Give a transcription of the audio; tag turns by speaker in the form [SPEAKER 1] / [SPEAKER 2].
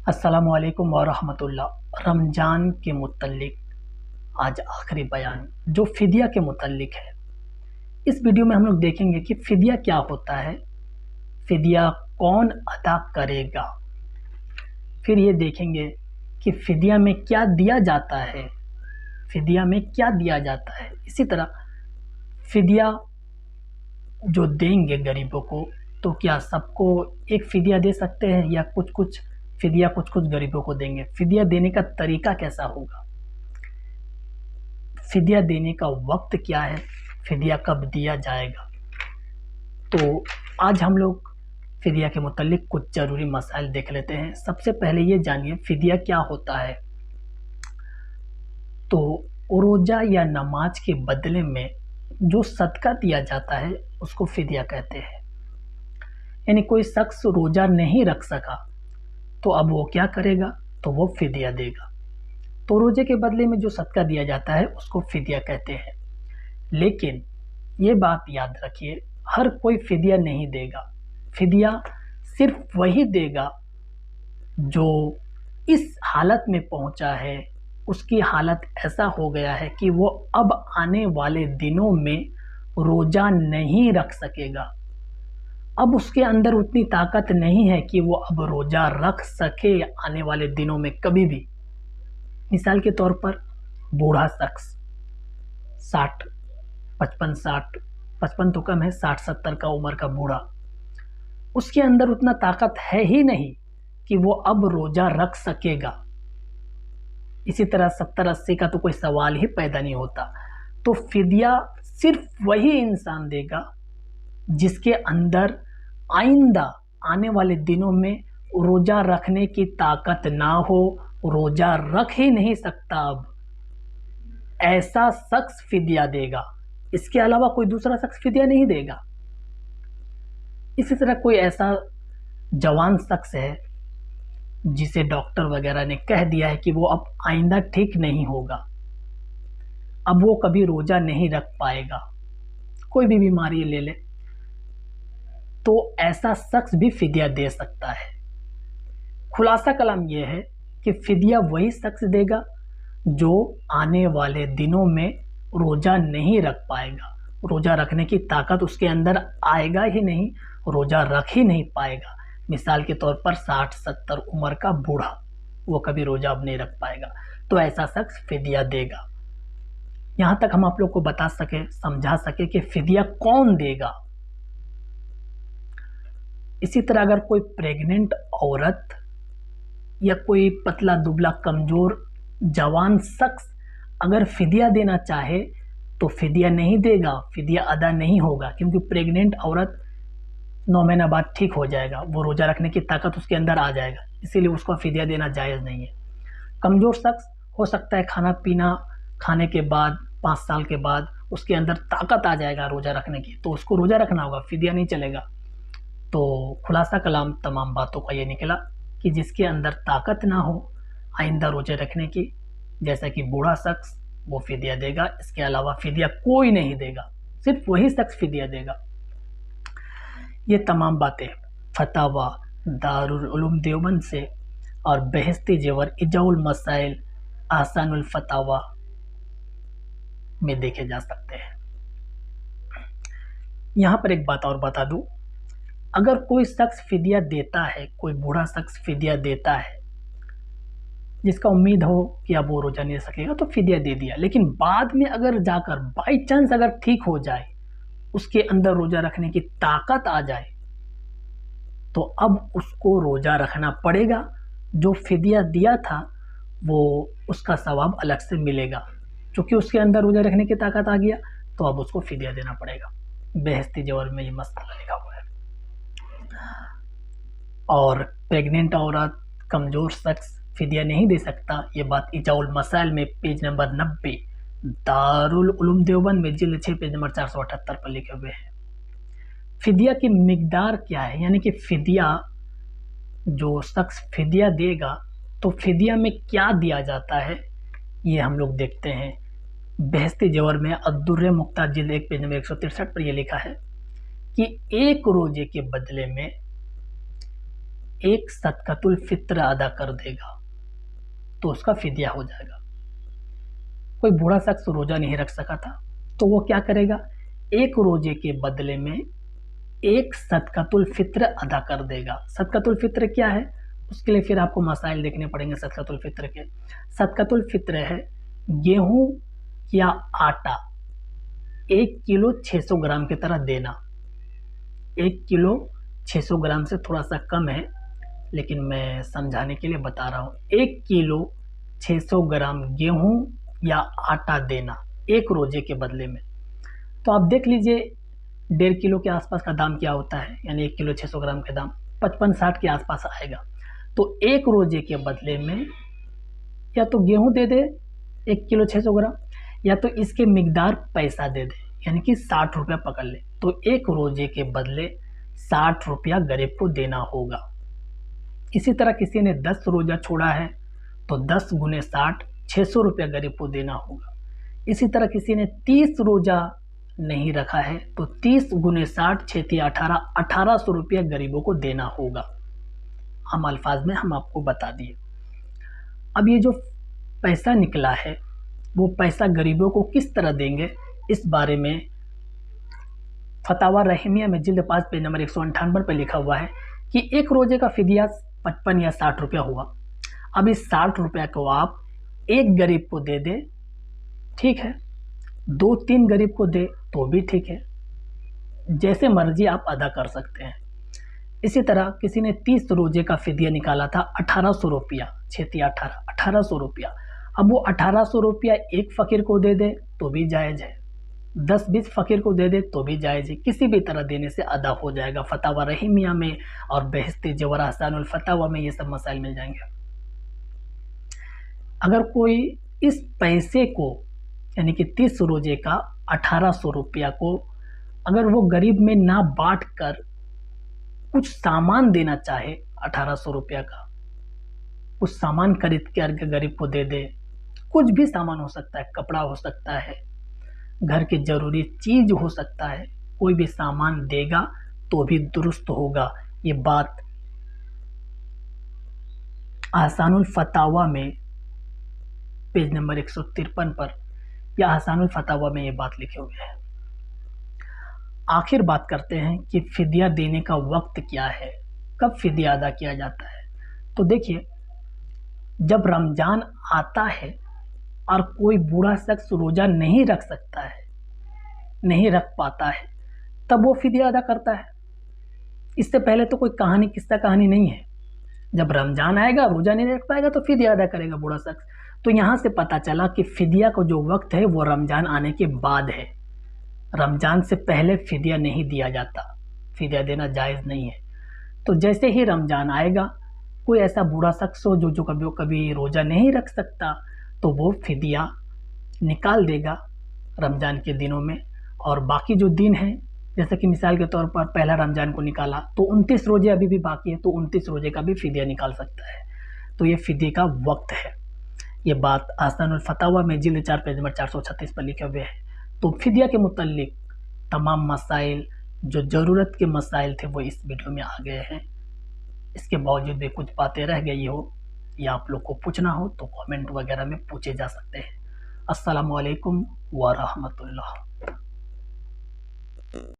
[SPEAKER 1] अस्सलामुअलैकुम वरहमतुल्लाह। रमज़ान के मुतल्लिक आज आखिरी बयान जो फ़िदिया के मुतल्लिक है। इस वीडियो में हम लोग देखेंगे कि फ़िदिया क्या होता है, फ़िदिया कौन अदा करेगा। फिर ये देखेंगे कि फ़िदिया में क्या दिया जाता है, फ़िदिया में क्या दिया जाता है। इसी तरह फ़िदिया जो देंगे गरीबों को, तो क्या सबको एक फ़िदिया दे सकते हैं या कुछ कुछ फ़िदिया कुछ कुछ गरीबों को देंगे। फ़िदिया देने का तरीका कैसा होगा, फ़िदिया देने का वक्त क्या है, फ़िदिया कब दिया जाएगा। तो आज हम लोग फ़िदिया के मुतालिक कुछ ज़रूरी मसाइल देख लेते हैं। सबसे पहले ये जानिए फ़िदिया क्या होता है। तो रोज़ा या नमाज के बदले में जो सदका दिया जाता है उसको फ़िदिया कहते हैं। यानी कोई शख्स रोज़ा नहीं रख सका तो अब वो क्या करेगा, तो वो फ़िदिया देगा। तो रोज़े के बदले में जो सदका दिया जाता है उसको फ़िदिया कहते हैं। लेकिन ये बात याद रखिए, हर कोई फ़िदिया नहीं देगा। फ़िदिया सिर्फ वही देगा जो इस हालत में पहुंचा है, उसकी हालत ऐसा हो गया है कि वो अब आने वाले दिनों में रोज़ा नहीं रख सकेगा। अब उसके अंदर उतनी ताकत नहीं है कि वो अब रोज़ा रख सके आने वाले दिनों में कभी भी। मिसाल के तौर पर बूढ़ा शख्स 60 55 60 55 तो कम है, 60 70 का उम्र का बूढ़ा, उसके अंदर उतना ताकत है ही नहीं कि वो अब रोज़ा रख सकेगा। इसी तरह 70 80 का तो कोई सवाल ही पैदा नहीं होता। तो फ़िदिया सिर्फ वही इंसान देगा जिसके अंदर आइंदा आने वाले दिनों में रोज़ा रखने की ताकत ना हो, रोज़ा रख ही नहीं सकता, अब ऐसा शख्स फ़िदिया देगा। इसके अलावा कोई दूसरा शख्स फ़िदिया नहीं देगा। इसी तरह कोई ऐसा जवान शख्स है जिसे डॉक्टर वगैरह ने कह दिया है कि वो अब आइंदा ठीक नहीं होगा, अब वो कभी रोज़ा नहीं रख पाएगा, कोई भी बीमारी ले ले, तो ऐसा शख्स भी फ़िदिया दे सकता है। खुलासा कलाम यह है कि फ़िदिया वही शख्स देगा जो आने वाले दिनों में रोज़ा नहीं रख पाएगा, रोज़ा रखने की ताकत उसके अंदर आएगा ही नहीं, रोज़ा रख ही नहीं पाएगा। मिसाल के तौर पर 60 70 उम्र का बूढ़ा, वो कभी रोज़ा अब नहीं रख पाएगा, तो ऐसा शख्स फ़िदिया देगा। यहाँ तक हम आप लोग को बता सके, समझा सके कि फ़िदिया कौन देगा। इसी तरह अगर कोई प्रेग्नेंट औरत या कोई पतला दुबला कमज़ोर जवान शख्स अगर फ़िदिया देना चाहे तो फ़िदिया नहीं देगा, फ़िदिया अदा नहीं होगा, क्योंकि प्रेग्नेंट औरत 9 महीना बाद ठीक हो जाएगा, वो रोज़ा रखने की ताकत उसके अंदर आ जाएगा, इसीलिए उसको फ़िदिया देना जायज़ नहीं है। कमज़ोर शख्स हो सकता है खाना पीना खाने के बाद 5 साल के बाद उसके अंदर ताकत आ जाएगा रोज़ा रखने की, तो उसको रोज़ा रखना होगा, फ़िदिया नहीं चलेगा। तो खुलासा कलाम तमाम बातों का ये निकला कि जिसके अंदर ताकत ना हो आइंदा रोज़े रखने की, जैसा कि बूढ़ा शख्स, वो फ़िदिया देगा। इसके अलावा फ़िदिया कोई नहीं देगा, सिर्फ वही शख्स फ़िदिया देगा। ये तमाम बातें फतावा दारुल उलूम देवबंद से और बहस्ती जेवर इजाउल मसाइल आसानुल फतावा में देखे जा सकते हैं। यहाँ पर एक बात और बता दूँ, अगर कोई शख्स फ़िदिया देता है, कोई बूढ़ा शख्स फ़िदिया देता है जिसका उम्मीद हो कि अब वो रोज़ा नहीं रख सकेगा, तो फ़िदिया दे दिया, लेकिन बाद में अगर जाकर बाई चांस अगर ठीक हो जाए, उसके अंदर रोज़ा रखने की ताकत आ जाए, तो अब उसको रोज़ा रखना पड़ेगा। जो फ़िदिया दिया था वो उसका सवाब अलग से मिलेगा, क्योंकि उसके अंदर रोज़ा रखने की ताकत आ गया, तो अब उसको फ़िदिया देना पड़ेगा। बेहस्ती जवर में ये मसला लिखा हुआ है। और प्रेग्नेंट औरत, कमज़ोर शख्स फ़िदिया नहीं दे सकता, ये बात इजाउल मसाइल में पेज नंबर 90 दारुल उलूम देवबंद में जिल्द 6 पेज नंबर 478 पर लिखे हुए हैं। फ़िदिया की मिकदार क्या है, यानी कि फ़िदिया जो शख्स फ़िदिया देगा तो फ़िदिया में क्या दिया जाता है, ये हम लोग देखते हैं। बेहस्ती जवर में अद्दुर्रे मुख्तार जिल्द 1 पेज नंबर 163 पर यह लिखा है कि एक रोज़े के बदले में एक सदकातुल फित्र अदा कर देगा तो उसका फिदिया हो जाएगा। कोई बूढ़ा शख्स रोजा नहीं रख सका था तो वो क्या करेगा, एक रोजे के बदले में एक सदकातुल फित्र अदा कर देगा। सदकातुल फित्र क्या है, उसके लिए फिर आपको मसाइल देखने पड़ेंगे। सदकातुल फित्र के, सदकातुल फित्र है गेहूं या आटा 1 किलो 600 ग्राम की तरह देना। 1 किलो 600 ग्राम से थोड़ा सा कम है, लेकिन मैं समझाने के लिए बता रहा हूँ। 1 किलो 600 ग्राम गेहूं या आटा देना एक रोजे के बदले में। तो आप देख लीजिए 1.5 किलो के आसपास का दाम क्या होता है, यानी 1 किलो 600 ग्राम का दाम 55-60 के आसपास आएगा। तो एक रोजे के बदले में या तो गेहूं दे दे 1 किलो 600 ग्राम, या तो इसके मिकदार पैसा दे दे, यानी कि 60 रुपया पकड़ ले। तो एक रोजे के बदले 60 रुपया गरीब को देना होगा। इसी तरह किसी ने 10 रोजा छोड़ा है तो 10 गुने 60 600 रुपया गरीब को देना होगा। इसी तरह किसी ने 30 रोजा नहीं रखा है तो 30 गुने 60 6 18 1800 रुपया गरीबों को देना होगा। हम अल्फाज में हम आपको बता दिए। अब ये जो पैसा निकला है वो पैसा गरीबों को किस तरह देंगे, इस बारे में फतावा रहीमिया में जिल्द 5 पेज नंबर 198 पर लिखा हुआ है कि एक रोजे का फिदिया 55 या 60 रुपया हुआ। अब इस 60 रुपया को आप एक गरीब को दे दे, ठीक है, 2-3 गरीब को दे तो भी ठीक है, जैसे मर्जी आप अदा कर सकते हैं। इसी तरह किसी ने 30 रोजे का फिदिया निकाला था 1800 रुपया, 1800 रुपया। अब वो 1800 रुपया एक फ़कीर को दे दे तो भी जायज़ है, 10-20 फ़कीर को दे दे तो भी जायज़ है, किसी भी तरह देने से अदा हो जाएगा। फतावा रहीमिया में और बहस्ती जवाहर हसानुल फतावा में ये सब मसाइल मिल जाएंगे। अगर कोई इस पैसे को, यानी कि 30 रोजे का 1800 रुपया को अगर वो गरीब में ना बांट कर कुछ सामान देना चाहे, 1800 रुपया का कुछ सामान खरीद कर गरीब को दे दे, कुछ भी सामान हो सकता है, कपड़ा हो सकता है, घर की जरूरी चीज हो सकता है, कोई भी सामान देगा तो भी दुरुस्त होगा। ये बात आसानुल फतावा में पेज नंबर 153 पर या आसानुल फतावा में ये बात लिखे हुए है। आखिर बात करते हैं कि फिदिया देने का वक्त क्या है, कब फिदिया अदा किया जाता है। तो देखिए, जब रमजान आता है और कोई बूढ़ा शख्स रोजा नहीं रख सकता है, नहीं रख पाता है, तब वो फिदिया अदा करता है। इससे पहले तो कोई कहानी, किस्सा कहानी नहीं है। जब रमजान आएगा, रोजा नहीं रख पाएगा तो फिदिया अदा करेगा बूढ़ा शख्स। तो यहाँ से पता चला कि फिदिया का जो वक्त है वो रमजान आने के बाद है। रमजान से पहले फिदिया नहीं दिया जाता, फिदिया देना जायज़ नहीं है। तो जैसे ही रमजान आएगा, कोई ऐसा बूढ़ा शख्स हो जो कभी रोजा नहीं रख सकता, तो वो फिदिया निकाल देगा रमजान के दिनों में। और बाकी जो दिन हैं, जैसे कि मिसाल के तौर पर पहला रमजान को निकाला तो 29 रोजे अभी भी बाकी है, तो 29 रोजे का भी फिदिया निकाल सकता है। तो ये फिदिया का वक्त है। ये बात आसानुल फतावा में जिल्द 4 पेज नंबर 436 पर लिखे हुए है। तो फिदिया के मुताल्लिक तमाम मसाइल, जो ज़रूरत के मसाइल थे, वो इस वीडियो में आ गए हैं। इसके बावजूद भी कुछ बातें रह गई हो या आप लोग को पूछना हो तो कमेंट वगैरह में पूछे जा सकते हैं। अस्सलामु अलैकुम व रहमतुल्लाह।